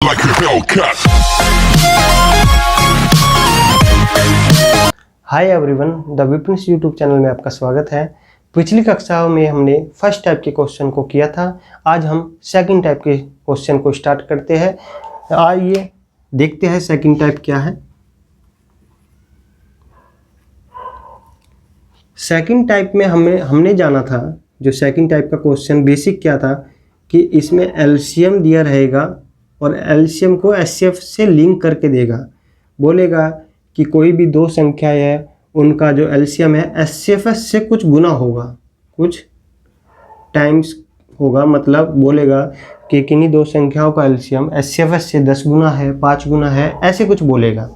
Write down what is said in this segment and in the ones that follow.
like a Hellcat. Hi everyone, the Vipin's YouTube channel में आपका स्वागत है। पिछली कक्षाओं में हमने फर्स्ट टाइप के क्वेश्चन को किया था। आज हम सेकंड टाइप के क्वेश्चन को स्टार्ट करते हैं। आइए देखते हैं सेकंड टाइप क्या है। सेकंड टाइप में हमने जाना था, जो सेकंड टाइप का क्वेश्चन बेसिक क्या था कि इसमें एलसीएम दिया रहेगा और एलसीएम को एचसीएफ से लिंक करके देगा। बोलेगा कि कोई भी दो संख्याएं है, उनका जो एलसीएम है एचसीएफ से कुछ गुना होगा, कुछ टाइम्स होगा। मतलब बोलेगा कि किन्हीं दो संख्याओं का एलसीएम एचसीएफ से 10 गुना है, 5 गुना है, ऐसे कुछ बोलेगा।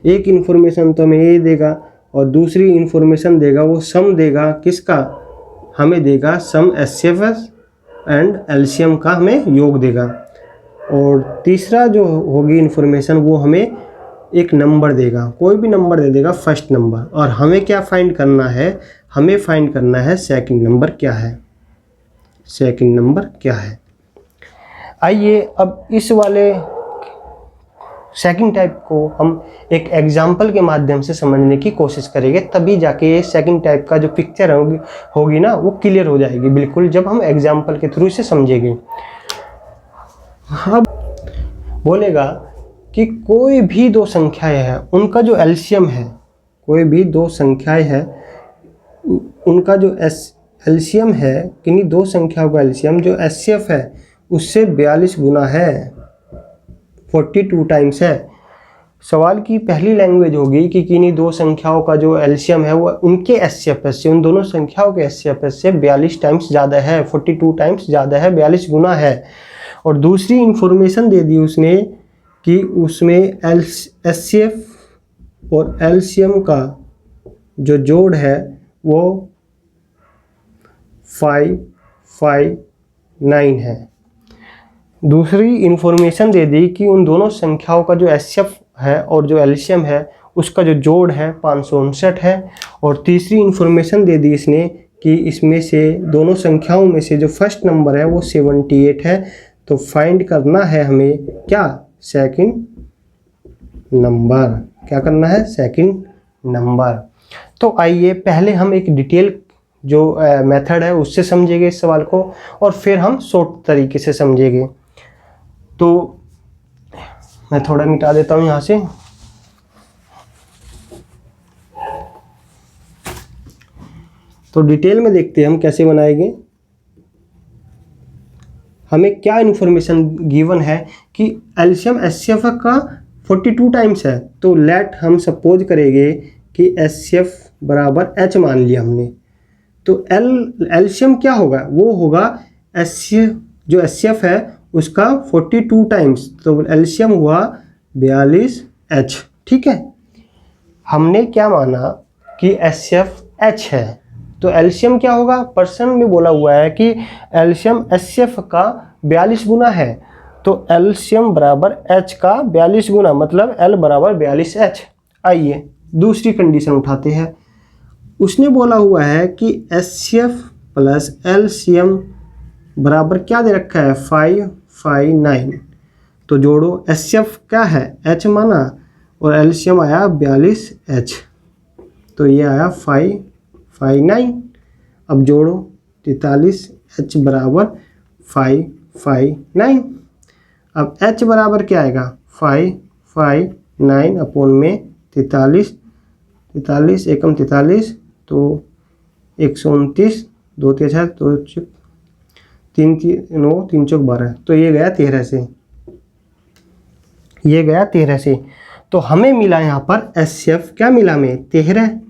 एक इन्फॉर्मेशन तो हमें ये देगा और दूसरी इन्फॉर्मेशन देगा, वो सम देगा। किसका? हमें देगा सम एचसीएफ एंड एलसीएम का हमें योग देगा। और तीसरा जो होगी इन्फॉर्मेशन, वो हमें एक नंबर देगा, कोई भी नंबर दे देगा, फर्स्ट नंबर। और हमें क्या फाइंड करना है? हमें फाइंड करना है सेकंड नंबर क्या है, सेकंड नंबर क्या है। आइए अब इस वाले सेकंड टाइप को हम एक एग्जाम्पल के माध्यम से समझने की कोशिश करेंगे, तभी जाके ये सेकंड टाइप का जो पिक्चर होगी ना, वो क्लियर हो जाएगी बिल्कुल, जब हम एग्जाम्पल के थ्रू से समझेंगे। अब बोलेगा कि कोई भी दो संख्याएं हैं, उनका जो एलसीएम है, कोई भी दो संख्याएं हैं, उनका जो एलसीएम है, किन्हीं दो संख्याओं का एलसीएम जो एचसीएफ है उससे 42 गुना है, 42 टाइम्स है। सवाल की पहली लैंग्वेज होगी कि किन्हीं दो संख्याओं का जो एलसीएम है वो उनके एचसीएफ से, उन दोनों संख्याओं के एचसीएफ से 42 टाइम्स ज़्यादा है, 42 टाइम्स ज़्यादा है, 42 गुना है। और दूसरी इंफॉर्मेशन दे दी उसने कि उसमें एचसीएफ और एलसीएम का जो जोड़ है वो 559 है। दूसरी इंफॉर्मेशन दे दी कि उन दोनों संख्याओं का जो एचसीएफ है और जो एलसीएम है उसका जो जोड़ है 559 है। और तीसरी इंफॉर्मेशन दे दी इसने कि इसमें से दोनों संख्याओं में से जो फर्स्ट नंबर है वो 78 है। तो फाइंड करना है हमें क्या? Second number. क्या करना है? Second number. तो आइए पहले हम एक डिटेल जो मेथड है उससे समझेंगे इस सवाल को, और फिर हम शॉर्ट तरीके से समझेंगे। तो मैं थोड़ा मिटा देता हूँ यहाँ से। तो डिटेल में देखते हैं हम कैसे बनाएंगे। हमें क्या इन्फॉर्मेशन गिवन है कि एलसीएम एचसीएफ का 42 टाइम्स है। तो लेट हम सपोज करेंगे कि एचसीएफ बराबर एच मान लिया हमने। तो एलसीएम क्या होगा? वो होगा एचसीएफ, जो एचसीएफ है उसका 42 टाइम्स। तो एलसीएम हुआ 42 एच। ठीक है, हमने क्या माना कि एचसीएफ एच है, तो एलसीएम क्या होगा? प्रश्न में बोला हुआ है कि एलसीएम एचसीएफ का 42 गुना है। तो एलसीएम बराबर एच का 42 गुना, मतलब एल बराबर 42 एच। आइए दूसरी कंडीशन उठाते हैं। उसने बोला हुआ है कि एचसीएफ प्लस एलसीएम बराबर क्या दे रखा है? 559। तो जोड़ो, एचसीएफ क्या है? एच माना, और एलसीएम आया 42 एच। तो ये आया 559। अब जोड़ो, 43 एच बराबर 559। अब एच बराबर क्या आएगा? 559 अपॉन में 43, 43 एकम 43, तो 129, 2 3 6 2 3 9 3 चौक 12। तो ये गया 13 से, ये गया 13 से। तो हमें मिला यहाँ पर एचसीएफ क्या मिला? हमें 13,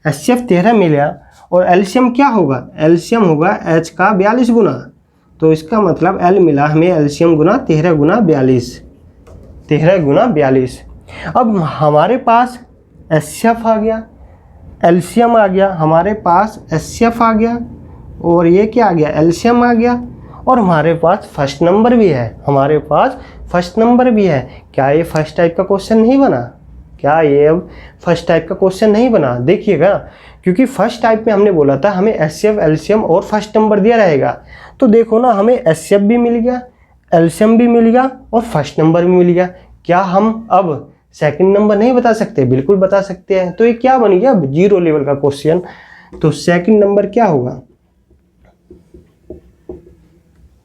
एचसीएफ 13 मिला। और एलसीएम क्या होगा? एलसीएम होगा एच का 42 गुना। तो इसका मतलब एल मिला हमें एलसीएम गुना 13 गुना 42, 13 गुना 42। अब हमारे पास एचसीएफ आ गया, एलसीएम आ गया, हमारे पास एचसीएफ आ गया, और ये क्या आ गया? एलसीएम आ गया। और हमारे पास फर्स्ट नंबर भी है, हमारे पास फर्स्ट नंबर भी है। क्या ये फर्स्ट टाइप का क्वेश्चन नहीं बना? क्या ये अब फर्स्ट टाइप का क्वेश्चन नहीं बना? देखिएगा, क्योंकि फर्स्ट टाइप में हमने बोला था हमें एचसीएफ, एलसीएम और फर्स्ट नंबर दिया रहेगा। तो देखो ना, हमें एचसीएफ भी मिल गया, एलसीएम भी मिल गया और फर्स्ट नंबर भी मिल गया। क्या हम अब सेकंड नंबर नहीं बता सकते? बिल्कुल बता सकते हैं। तो ये क्या बन गया? अब जीरो लेवल का क्वेश्चन। तो सेकंड नंबर क्या होगा?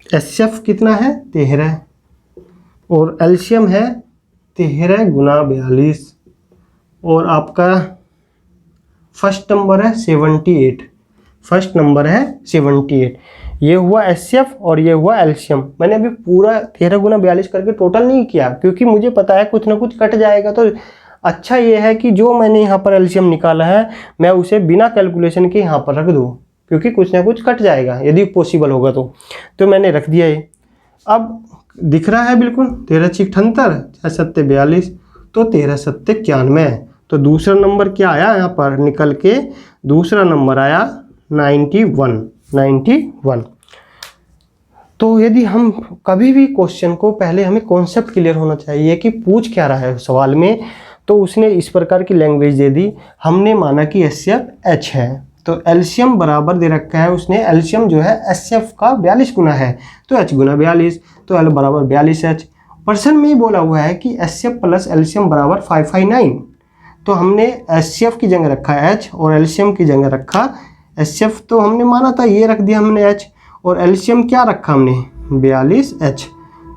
एचसीएफ कितना है? 13 और एलसीएम है 13 गुना 42 और आपका फर्स्ट नंबर है 78। फर्स्ट नंबर है 78। ये हुआ एचसीएफ और ये हुआ एलसीएम। मैंने अभी पूरा 13 गुना 42 करके टोटल नहीं किया क्योंकि मुझे पता है कुछ ना कुछ कट जाएगा। तो अच्छा ये है कि जो मैंने यहाँ पर एलसीएम निकाला है मैं उसे बिना कैलकुलेशन के यहाँ पर रख दूँ क्योंकि कुछ ना कुछ कट जाएगा यदि पॉसिबल होगा तो मैंने रख दिया ये। अब दिख रहा है बिल्कुल 13 छिक 78, 6 सत्ते 42, तो 13 सत्ते 91। तो दूसरा नंबर क्या आया यहाँ पर निकल के? दूसरा नंबर आया 91। तो यदि हम कभी भी क्वेश्चन को पहले हमें कॉन्सेप्ट क्लियर होना चाहिए कि पूछ क्या रहा है सवाल में। तो उसने इस प्रकार की लैंग्वेज दे दी। हमने माना कि एचसीएफ एच है तो एलसीएम बराबर दे रखा है उसने। एलसीएम जो है एचसीएफ का 42 गुना है तो एच गुना 42, तो एल बराबर 42H। पर्सन में ही बोला हुआ है कि एचसीएफ प्लस एलसीएम बराबर 559। तो हमने एचसीएफ की जगह रखा एच और एलसीएम की जगह रखा एचसीएफ। तो हमने माना था ये रख दिया हमने एच और एलसीएम क्या रखा हमने? 42H।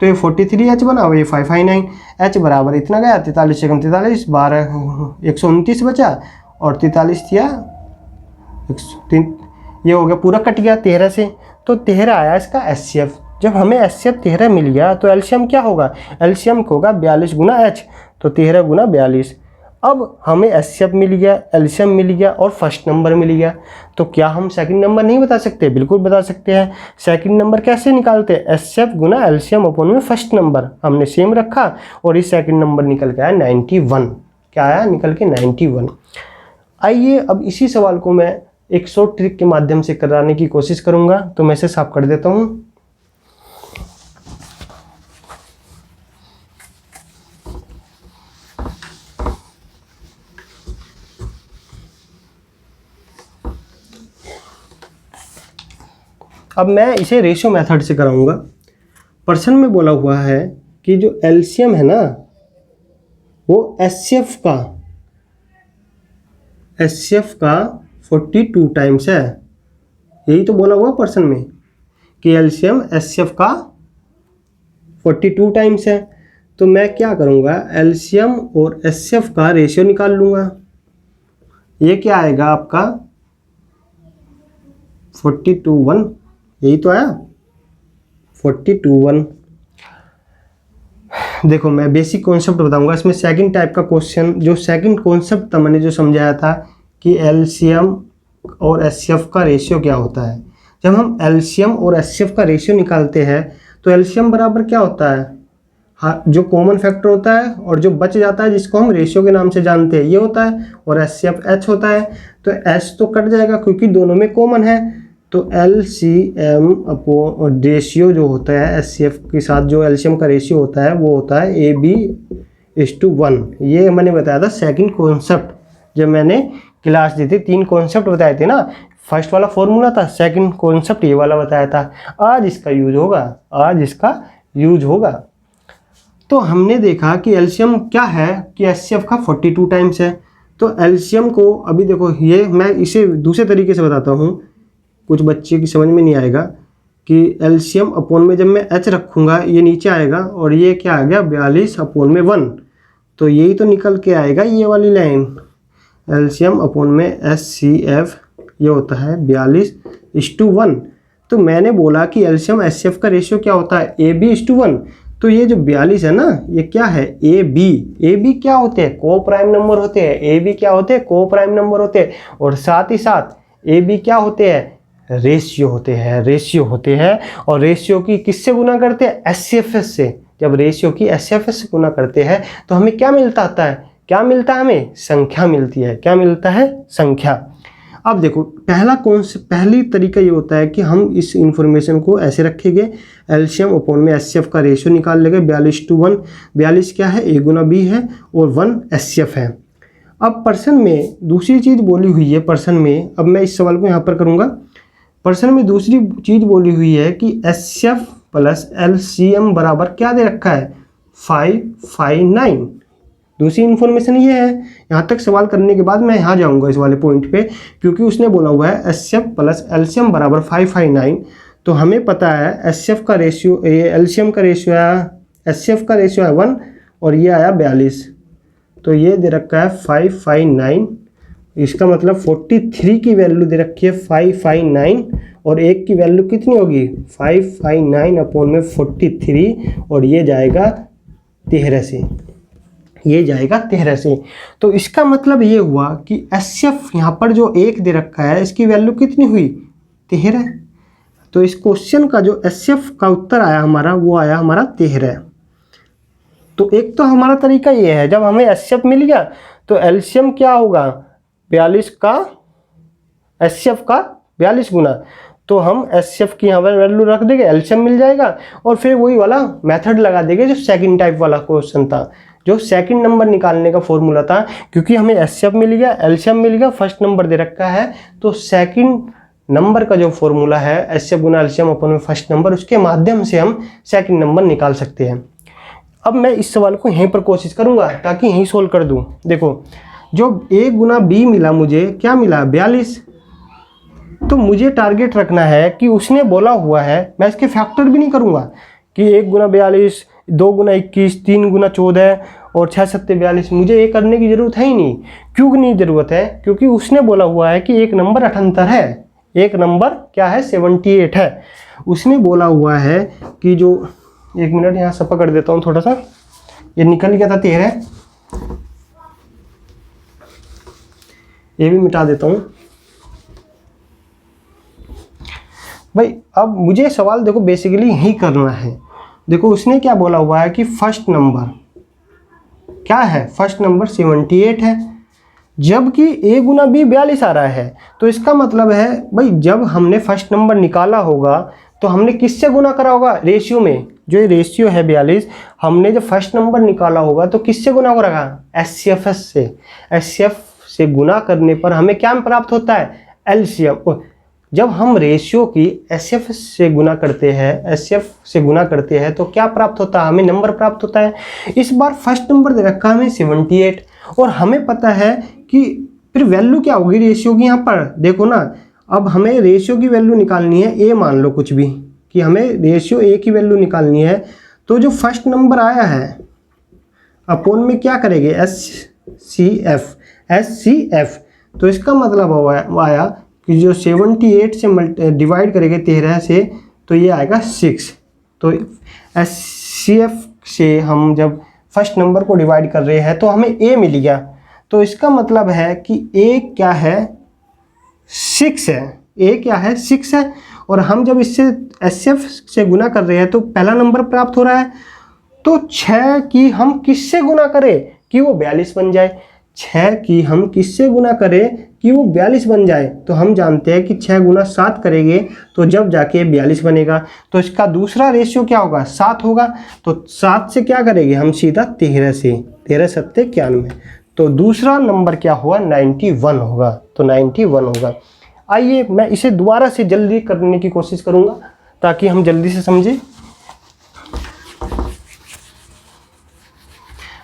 तो ये 43H बना और ये 559। H बराबर इतना गया 43 से कम 43, 12 129 बचा और 43 दिया 103। ये हो गया पूरा कट गया 13 से। तो 13 आया इसका एचसीएफ। जब हमें एचसीएफ 13 मिल गया तो एलसीएम क्या होगा? एलसीएम होगा 42 गुना एच तो 13 गुना 42। अब हमें एचसीएफ मिल गया, एलसीएम मिल गया और फर्स्ट नंबर मिल गया। तो क्या हम सेकंड नंबर नहीं बता सकते? बिल्कुल बता सकते हैं। सेकंड नंबर कैसे निकालते हैं? एचसीएफ गुना एलसीएम अपॉन में फर्स्ट नंबर हमने सेम रखा और इस सेकंड नंबर निकल के आया 91। क्या आया? निकल के 91। आइए अब इसी सवाल को मैं एक शॉर्ट ट्रिक के माध्यम से कराने की कोशिश करूंगा। तो मैं इसे साफ कर देता हूँ। अब मैं इसे रेशियो मेथड से कराऊंगा। पर्सन में बोला हुआ है कि जो एलसीएम है ना वो एचसीएफ का 42 टाइम्स है। यही तो बोला हुआ पर्सन में कि एलसीएम एचसीएफ का 42 टाइम्स है। तो मैं क्या करूंगा? एलसीएम और एचसीएफ का रेशियो निकाल लूंगा। ये क्या आएगा आपका? 42:1। यही तो आया 42:1। देखो मैं बेसिक कॉन्सेप्ट बताऊंगा इसमें। सेकंड टाइप का क्वेश्चन जो सेकंड कॉन्सेप्ट था मैंने जो समझाया था कि एलसीएम और एचसीएफ का रेशियो क्या होता है। जब हम एलसीएम और एचसीएफ का रेशियो निकालते हैं तो एलसीएम बराबर क्या होता है? हाँ, जो कॉमन फैक्टर होता है और जो बच जाता है जिसको हम रेशियो के नाम से जानते हैं ये होता है। और एचसीएफ एच होता है। तो एच तो कट जाएगा क्योंकि दोनों में कॉमन है। तो एलसीएम अपॉन रेशियो जो होता है एचसीएफ के साथ जो एलसीएम का रेशियो होता है वो होता है AB:1। ये मैंने बताया था सेकंड कॉन्सेप्ट जब मैंने क्लास दी थी। 3 कॉन्सेप्ट बताए थे ना। फर्स्ट वाला फॉर्मूला था, सेकंड कॉन्सेप्ट ये वाला बताया था। आज इसका यूज होगा। तो हमने देखा कि एलसीएम क्या है कि एचसीएफ का 42 टाइम्स है। तो एलसीएम को अभी देखो ये मैं इसे दूसरे तरीके से बताता हूँ, कुछ बच्चे की समझ में नहीं आएगा कि एलसीएम अपॉन में जब मैं एच रखूँगा ये नीचे आएगा और ये क्या आ गया 42/1। तो यही तो निकल के आएगा ये वाली लाइन। एलसीएम अपॉन में एचसीएफ ये होता है 42:1। तो मैंने बोला कि एलसीएम एचसीएफ का रेशियो क्या होता है? AB:1। तो ये जो 42 है ना ये क्या है? AB क्या होते हैं? को प्राइम नंबर होते हैं। AB क्या होते हैं? को प्राइम नंबर होते हैं। और साथ ही साथ AB क्या होते हैं? रेशियो होते हैं। और रेशियो की किससे गुना करते हैं? एचसीएफएस से। जब रेशियो की एचसीएफएस से गुना करते हैं तो हमें क्या मिलता है? हमें संख्या मिलती है। क्या मिलता है? संख्या। अब देखो पहली तरीका ये होता है कि हम इस इंफॉर्मेशन को ऐसे रखेंगे। एलसीएम अपॉन में एचसीएफ का रेशियो निकाल लेंगे 42:1। 42 क्या है? A गुना B है और 1 एचसीएफ है। अब पर्सन में दूसरी चीज़ बोली हुई है। पर्सन में अब मैं इस सवाल को यहाँ पर करूँगा। पर्सन में दूसरी चीज़ बोली हुई है कि एचसीएफ प्लस LCM बराबर क्या दे रखा है 559। दूसरी इन्फॉर्मेशन ये है, यहाँ तक सवाल करने के बाद मैं यहाँ जाऊँगा इस वाले पॉइंट पे, क्योंकि उसने बोला हुआ है HCF प्लस LCM बराबर 559। तो हमें पता है HCF का रेशियो, ये LCM का रेशियो आया, HCF का रेशियो है 1 और ये आया 42। तो ये दे रखा है 559, इसका मतलब 43 की वैल्यू दे रखी है 559 और एक की वैल्यू कितनी होगी 559 अपॉन में 43 और ये जाएगा 13 से, ये जाएगा 13 से। तो इसका मतलब ये हुआ कि HCF यहाँ पर जो एक दे रखा है इसकी वैल्यू कितनी हुई 13। तो इस क्वेश्चन का जो HCF का उत्तर आया हमारा वो आया हमारा 13। तो एक तो हमारा तरीका ये है, जब हमें HCF मिल गया तो LCM क्या होगा 42 का HCF का 42 गुना, तो हम HCF की यहाँ पर वैल्यू रख देंगे, LCM मिल जाएगा और फिर वही वाला मेथड लगा देंगे जो सेकंड टाइप वाला क्वेश्चन था, जो सेकंड नंबर निकालने का फॉर्मूला था। क्योंकि हमें HCF मिल गया, LCM मिल गया, फर्स्ट नंबर दे रखा है, तो सेकंड नंबर का जो फॉर्मूला है HCF गुना LCM अपन में फर्स्ट नंबर, उसके माध्यम से हम सेकंड नंबर निकाल सकते हैं। अब मैं इस सवाल को यहीं पर कोशिश करूंगा ताकि यहीं सोल्व कर दूं। देखो जो A गुना B मिला, मुझे क्या मिला 42। तो मुझे टारगेट रखना है कि उसने बोला हुआ है, मैं इसके फैक्टर भी नहीं करूंगा कि 1 गुना 42, 2 गुना 21, 3 गुना 14 और 6 सत्ते 42, मुझे ये करने की ज़रूरत है ही नहीं। क्यों नहीं ज़रूरत है? क्योंकि उसने बोला हुआ है कि एक नंबर 78 है, एक नंबर क्या है 78 है। उसने बोला हुआ है कि जो, एक मिनट यहाँ से पकड़ देता हूँ थोड़ा सा, ये निकल गया था 13, ये भी मिटा देता हूँ भाई। अब मुझे सवाल देखो बेसिकली यही करना है। देखो उसने क्या बोला हुआ है कि फर्स्ट नंबर क्या है, फर्स्ट नंबर 78 है, जबकि A गुना B 42 आ रहा है। तो इसका मतलब है भाई जब हमने फर्स्ट नंबर निकाला होगा तो हमने किससे गुना करा होगा, रेशियो में। जो ये रेशियो है 42, हमने जब फर्स्ट नंबर निकाला होगा तो किससे गुना करा, HCF से। HCF से गुना करने पर हमें क्या प्राप्त होता है, LCM। जब हम रेशियो की HCF से गुना करते हैं, HCF से गुना करते हैं तो क्या प्राप्त होता है, हमें नंबर प्राप्त होता है। इस बार फर्स्ट नंबर दे रखा है हमें 78 और हमें पता है कि फिर वैल्यू क्या होगी रेशियो की। यहाँ पर देखो ना, अब हमें रेशियो की वैल्यू निकालनी है A, मान लो कुछ भी कि हमें रेशियो A की वैल्यू निकालनी है। तो जो फर्स्ट नंबर आया है अपोन में क्या करेंगे HCF। तो इसका मतलब आया कि जो 78 से डिवाइड करेंगे 13 से तो ये आएगा 6। तो HCF से हम जब फर्स्ट नंबर को डिवाइड कर रहे हैं तो हमें A मिल गया। तो इसका मतलब है कि A क्या है 6 है, A क्या है 6 है। और हम जब इससे HCF से गुना कर रहे हैं तो पहला नंबर प्राप्त हो रहा है। तो 6 की हम किससे गुना करें कि वो 42 बन जाए, 6 की हम किससे गुना करें कि वो 42 बन जाए। तो हम जानते हैं कि 6 गुना 7 करेंगे तो जब जाके 42 बनेगा। तो इसका दूसरा रेशियो क्या होगा 7 होगा। तो 7 से क्या करेंगे हम सीधा 13 से, 13 सत्ते 91। तो दूसरा नंबर क्या हुआ 91 होगा। तो 91 होगा। आइए मैं इसे दोबारा से जल्दी करने की कोशिश करूंगा ताकि हम जल्दी से समझें।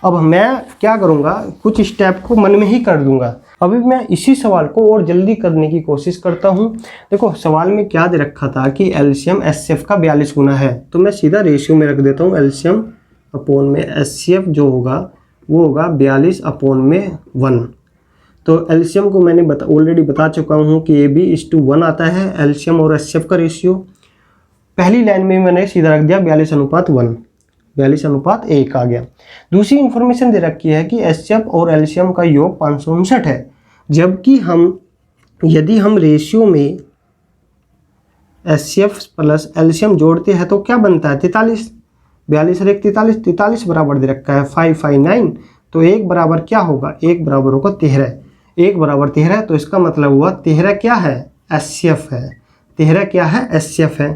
अब मैं क्या करूंगा, कुछ स्टेप को मन में ही कर दूंगा। अभी मैं इसी सवाल को और जल्दी करने की कोशिश करता हूं। देखो सवाल में क्या दे रखा था कि LCM HCF का 42 गुना है। तो मैं सीधा रेशियो में रख देता हूं, LCM अपोन में HCF जो होगा वो होगा 42 अपोन में 1। तो LCM को मैंने ऑलरेडी बता चुका हूँ कि AB/1 आता है LCM और HCF का रेशियो। पहली लाइन में मैंने सीधा रख दिया 42:1, 42:1 आ गया। दूसरी इन्फॉर्मेशन दे रखी है कि HCF और LCM का योग 559 है, जबकि यदि हम रेशियो में HCF प्लस LCM जोड़ते हैं तो क्या बनता है 43। 42 और 1 43, 43 बराबर दे रखा है 559। तो 1 बराबर क्या होगा, 1 बराबर होगा 13। 1 बराबर 13, तो इसका मतलब हुआ 13 क्या है HCF है, 13 क्या है HCF है।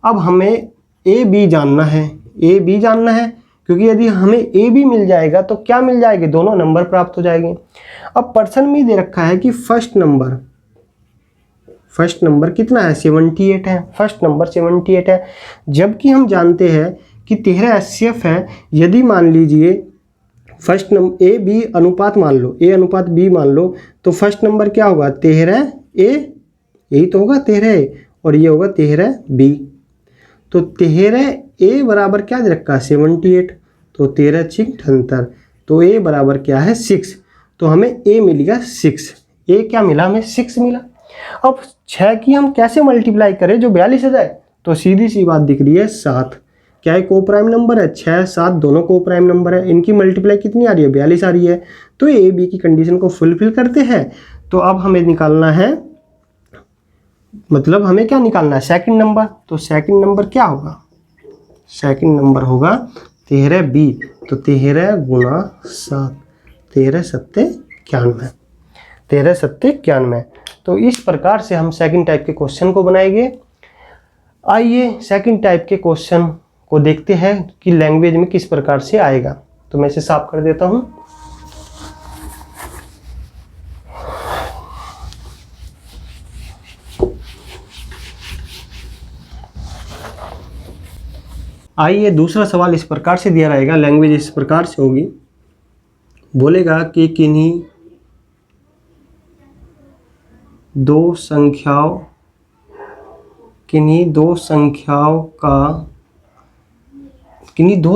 अब हमें AB जानना है, AB जानना है, क्योंकि यदि हमें AB मिल जाएगा तो क्या मिल जाएंगे, दोनों नंबर प्राप्त हो जाएंगे। अब पर्सन में दे रखा है कि फर्स्ट फर्स्ट नंबर कितना है 78 है, फर्स्ट नंबर 78 है। जबकि हम जानते हैं कि 13 HCF है। यदि मान लीजिए फर्स्ट नंबर ए बी अनुपात मान लो, ए अनुपात बी मान लो, तो फर्स्ट नंबर क्या होगा 13 ए, यही तो होगा 13 ए, और ये होगा 13 बी। तो 13 ए बराबर क्या दे रखा है 78, तो 13 6 78, तो ए बराबर क्या है 6, तो हमें ए मिलेगा 6। ए क्या मिला हमें 6 मिला। अब 6 की हम कैसे मल्टीप्लाई करें जो 42 आ जाए, तो सीधी सी बात दिख रही है 7, क्या है को प्राइम नंबर है, 6 7 दोनों को प्राइम नंबर है, इनकी मल्टीप्लाई कितनी आ रही है 42 आ रही है। तो ए बी की कंडीशन को फुलफिल करते हैं। तो अब हमें निकालना है, मतलब हमें क्या निकालना है सेकंड नंबर। तो सेकंड नंबर क्या होगा, सेकंड नंबर होगा 13 बी, तो 13 गुना 7, 13 7 91, 13 7 91। तो इस प्रकार से हम सेकंड टाइप के क्वेश्चन को बनाएंगे। आइए सेकंड टाइप के क्वेश्चन को देखते हैं कि लैंग्वेज में किस प्रकार से आएगा। तो मैं इसे साफ कर देता हूं। आइए दूसरा सवाल इस प्रकार से दिया रहेगा, लैंग्वेज इस प्रकार से होगी, बोलेगा कि किन्हीं दो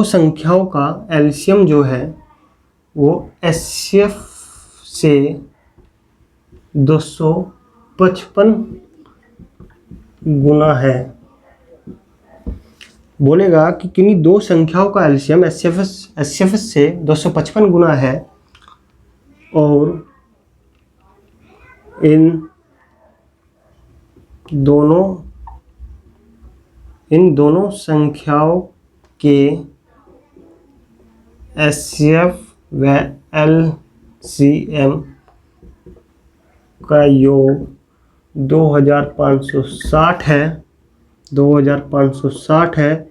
संख्याओं का एलसीएम जो है वो HCF से 255 गुना है। बोलेगा कि किन्हीं दो संख्याओं का एलसीएम HCF से 255 गुना है और इन दोनों संख्याओं के HCF व LCM का योग 2560 है, 2560 है।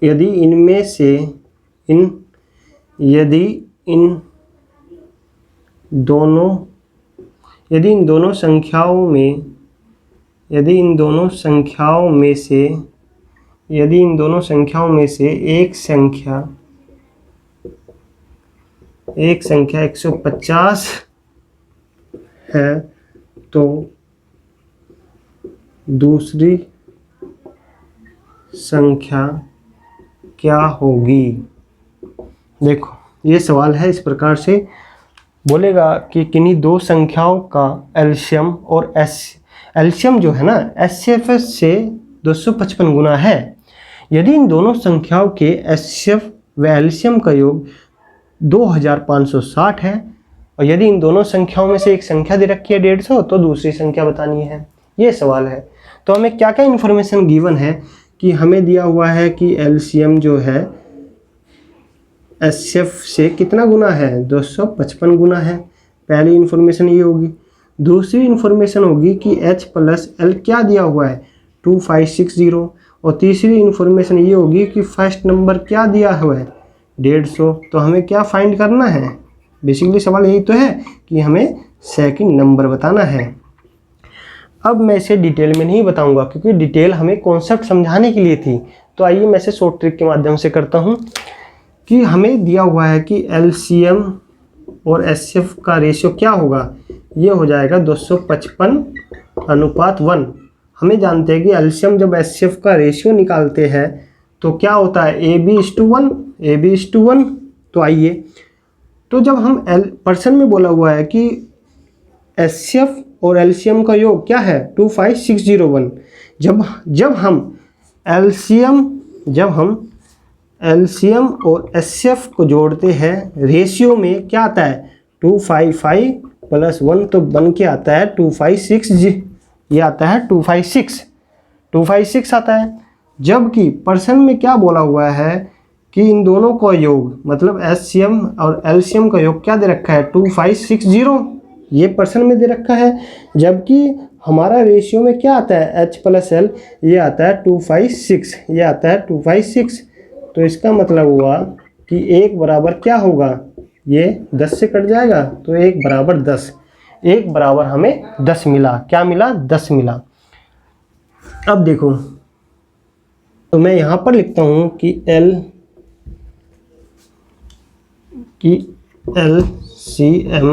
यदि इनमें से यदि इन दोनों संख्याओं में से एक संख्या 150 है तो दूसरी संख्या क्या होगी। देखो ये सवाल है इस प्रकार से, बोलेगा कि किन्हीं दो संख्याओं का एलसीएम और एलसीएम जो है ना HCF से 255 गुना है। यदि इन दोनों संख्याओं के HCF व एलसीएम का योग 2560 है और यदि इन दोनों संख्याओं में से एक संख्या दे रखी है 150 तो दूसरी संख्या बतानी है। ये सवाल है। तो हमें क्या क्या इन्फॉर्मेशन गिवन है कि हमें दिया हुआ है कि एलसीएम जो है HCF से कितना गुना है 255 गुना है। पहली इन्फॉर्मेशन ये होगी। दूसरी इन्फॉर्मेशन होगी कि H प्लस L क्या दिया हुआ है 2560। और तीसरी इन्फॉर्मेशन ये होगी कि फर्स्ट नंबर क्या दिया हुआ है 150। तो हमें क्या फाइंड करना है, बेसिकली सवाल यही तो है कि हमें सेकंड नंबर बताना है। अब मैं इसे डिटेल में नहीं बताऊंगा क्योंकि डिटेल हमें कॉन्सेप्ट समझाने के लिए थी। तो आइए मैं इसे शॉर्ट ट्रिक के माध्यम से करता हूं कि हमें दिया हुआ है कि एलसीएम और HCF का रेशियो क्या होगा, ये हो जाएगा 255:1। हमें जानते हैं कि एलसीएम जब HCF का रेशियो निकालते हैं तो क्या होता है AB:1। तो आइए, तो जब हम पर्सन में बोला हुआ है कि HCF और एलसीएम का योग क्या है 25601। जब हम एलसीएम और HCF को जोड़ते हैं रेशियो में क्या आता है 255 + 1 तो बन के आता है 256। ये आता है 256 आता है। जबकि पर्सन में क्या बोला हुआ है कि इन दोनों का योग मतलब HCM और LCM का योग क्या दे रखा है 2560। ये पर्सन में दे रखा है। जबकि हमारा रेशियो में क्या आता है H + L, ये आता है 256, ये आता है 256। तो इसका मतलब हुआ कि 1 बराबर क्या होगा, ये 10 से कट जाएगा तो 1 बराबर 10। 1 बराबर हमें 10 मिला। क्या मिला? 10 मिला। अब देखो, तो मैं यहाँ पर लिखता हूँ कि LCM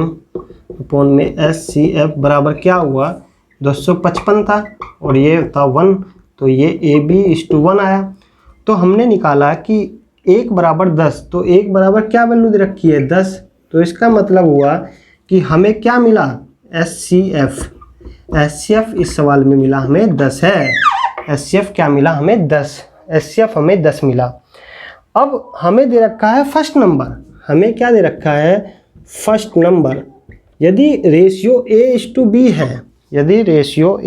अपॉन में SCF बराबर क्या हुआ? 255 था और ये था 1, तो ये AB/1 आया। तो हमने निकाला कि 1 बराबर 10, तो 1 बराबर क्या वैल्यू दे रखी है? 10। तो इसका मतलब हुआ कि हमें क्या मिला? SCF इस सवाल में मिला हमें 10 है। SCF क्या मिला हमें? 10। SCF हमें 10 मिला। अब हमें दे रखा है फर्स्ट नंबर। हमें क्या दे रखा है? First number. यदि रेशियो A/B है, यदि रेशियो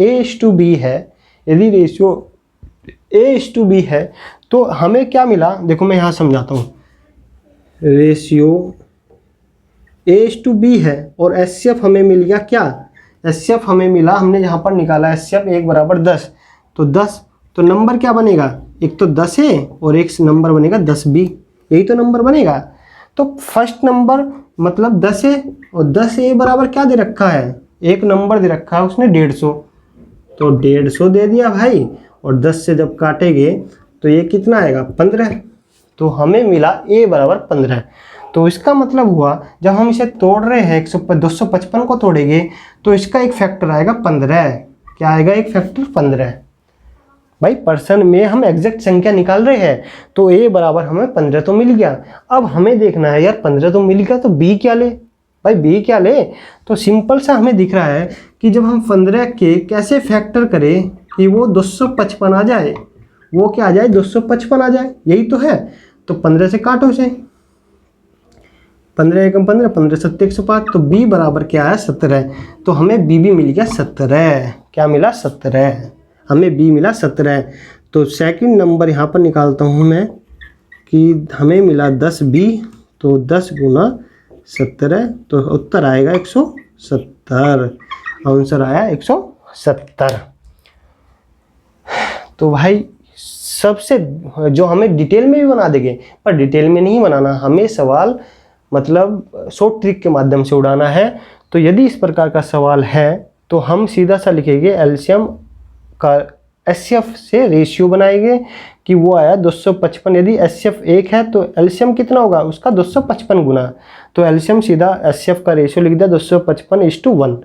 A/B है, तो हमें क्या मिला? देखो मैं यहाँ समझाता हूँ। रेशियो A/B है और SCF हमें मिल गया क्या? SCF हमें मिला, हमने यहाँ पर निकाला SCF 1 बराबर 10, तो 10, तो नंबर क्या बनेगा? एक तो 10 है और एक नंबर बनेगा 10B, यही तो नंबर बनेगा। तो फर्स्ट नंबर मतलब 10 है और 10A बराबर क्या दे रखा है? एक नंबर दे रखा है उसने 150, तो 150 दे दिया भाई, और 10 से जब काटेंगे तो ये कितना आएगा? 15। तो हमें मिला A बराबर 15। तो इसका मतलब हुआ जब हम इसे तोड़ रहे हैं 255 को तोड़ेंगे तो इसका एक फैक्टर आएगा 15। क्या आएगा? एक फैक्टर 15। भाई परसेंट में हम एग्जैक्ट संख्या निकाल रहे हैं, तो A बराबर हमें 15 तो मिल गया। अब हमें देखना है यार 15 तो मिल गया, तो B क्या ले? भाई B क्या ले? तो सिंपल सा हमें दिख रहा है कि जब हम 15 के कैसे फैक्टर करें कि वो 255 आ जाए, वो क्या आ जाए? 255 आ जाए, यही तो है। तो 15 से काटो इसे, 15 एकम 15, 15 सत्ते 105, तो B बराबर क्या है? 17। तो हमें B भी मिल गया 17। क्या मिला? 17। हमें B मिला 17। तो सेकंड नंबर यहाँ पर निकालता हूँ मैं कि हमें मिला 10B, तो 10 गुना 17, तो उत्तर आएगा 170। आंसर आया 170। तो भाई सबसे जो हमें डिटेल में भी बना देंगे, पर डिटेल में नहीं बनाना, हमें सवाल मतलब शॉर्ट ट्रिक के माध्यम से उड़ाना है। तो यदि इस प्रकार का सवाल है तो हम सीधा सा लिखेंगे एलसीएम का एचसीएफ से रेशियो बनाएंगे कि वो आया 255। यदि एचसीएफ 1 है तो एलसीएम कितना होगा उसका? 255 गुना। तो एलसीएम सीधा एचसीएफ का रेशियो लिख दिया 255:1।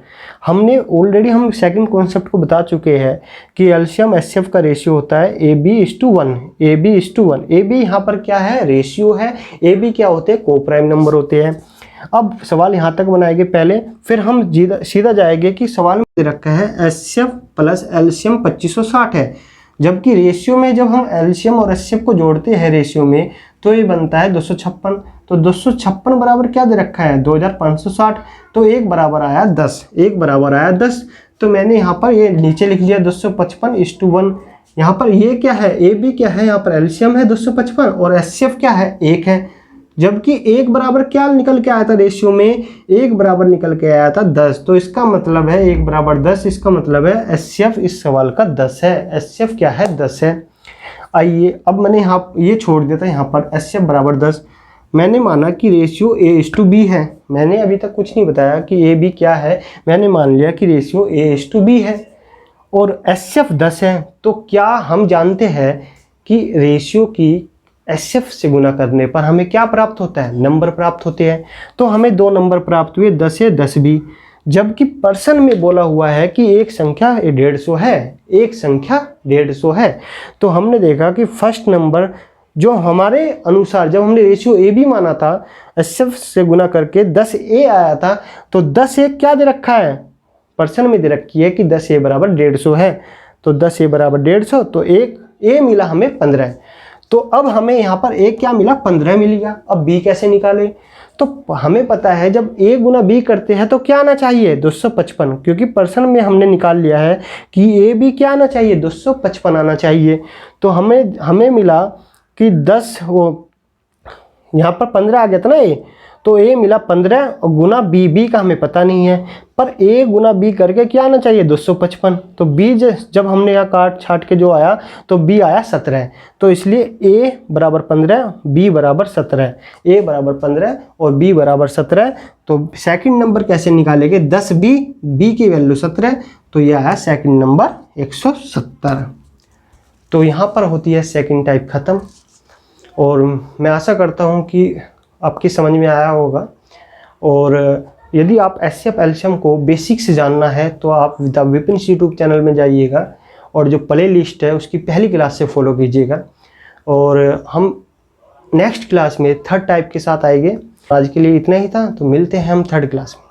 हमने ऑलरेडी हम सेकंड कॉन्सेप्ट को बता चुके हैं कि एलसीएम एचसीएफ का रेशियो होता है AB/1। AB/1। AB यहाँ पर क्या है? रेशियो है। AB क्या होते हैं? कोप्राइम नंबर होते हैं। अब सवाल यहाँ तक बनाएंगे पहले, फिर हम सीधा जाएंगे कि सवाल में दे रखा है एचसीएफ प्लस एलसीएम 2560 है, जबकि रेशियो में जब हम एलसीएम और एचसीएफ को जोड़ते हैं रेशियो में तो ये बनता है 256। तो 256 बराबर क्या दे रखा है? 2560। तो 1 बराबर आया 10। 1 बराबर आया 10। तो मैंने यहाँ पर ये नीचे लिख लिया 255:1। यहाँ पर ये क्या है? ए बी क्या है? यहाँ पर एलसीएम है 255 और एचसीएफ क्या है? 1 है। जबकि 1 बराबर क्या निकल के आया था रेशियो में? 1 बराबर निकल के आया था 10। तो इसका मतलब है 1 बराबर 10, इसका मतलब है एचसीएफ इस सवाल का 10 है। एचसीएफ क्या है? 10 है। आइए अब मैंने यहाँ ये छोड़ दिया था, यहाँ पर एचसीएफ बराबर 10। मैंने माना कि रेशियो A/B है। मैंने अभी तक कुछ नहीं बताया कि AB क्या है, मैंने मान लिया कि रेशियो A/B है और एचसीएफ 10 है। तो क्या हम जानते हैं कि रेशियो की एचसीएफ से गुना करने पर हमें क्या प्राप्त होता है? नंबर प्राप्त होते हैं। तो हमें 2 नंबर प्राप्त हुए, 10 है 10B। जबकि पर्सन में बोला हुआ है कि एक संख्या 150 है, एक संख्या 150 है। तो हमने देखा कि फर्स्ट नंबर जो हमारे अनुसार जब हमने रेशियो AB माना था, एचसीएफ से गुना करके 10A आया था, तो 10A क्या दे रखा है? पर्सन में दे रखी है कि 10A बराबर 150 है। तो 10A बराबर 150, तो एक A मिला हमें 15। तो अब हमें यहाँ पर A क्या मिला? 15 मिल गया। अब B कैसे निकाले? तो हमें पता है जब A गुना B करते हैं तो क्या आना चाहिए? 255, क्योंकि पर्सन में हमने निकाल लिया है कि AB क्या आना चाहिए? 255 आना चाहिए। तो हमें मिला कि 10 वो यहाँ पर 15 आ गया था ना ये, तो a मिला 15 और गुना b का हमें पता नहीं है, पर a गुना b करके क्या आना चाहिए 255। तो b जब हमने यहाँ काट छाट के जो आया तो b आया 17। तो इसलिए a बराबर 15, b बराबर 17, a बराबर 15 और b बराबर 17। तो सेकंड नंबर कैसे निकालेंगे, 10b, b की वैल्यू 17, तो यह आया सेकंड नंबर 170। तो यहाँ पर होती है सेकंड टाइप ख़त्म। और मैं आशा करता हूँ कि आपकी समझ में आया होगा। और यदि आप एचसीएफ एलसीएम को बेसिक से जानना है तो आप द विपिन यूट्यूब चैनल में जाइएगा और जो प्ले लिस्ट है उसकी पहली क्लास से फॉलो कीजिएगा। और हम नेक्स्ट क्लास में थर्ड टाइप के साथ आएंगे। आज के लिए इतना ही था, तो मिलते हैं हम थर्ड क्लास में।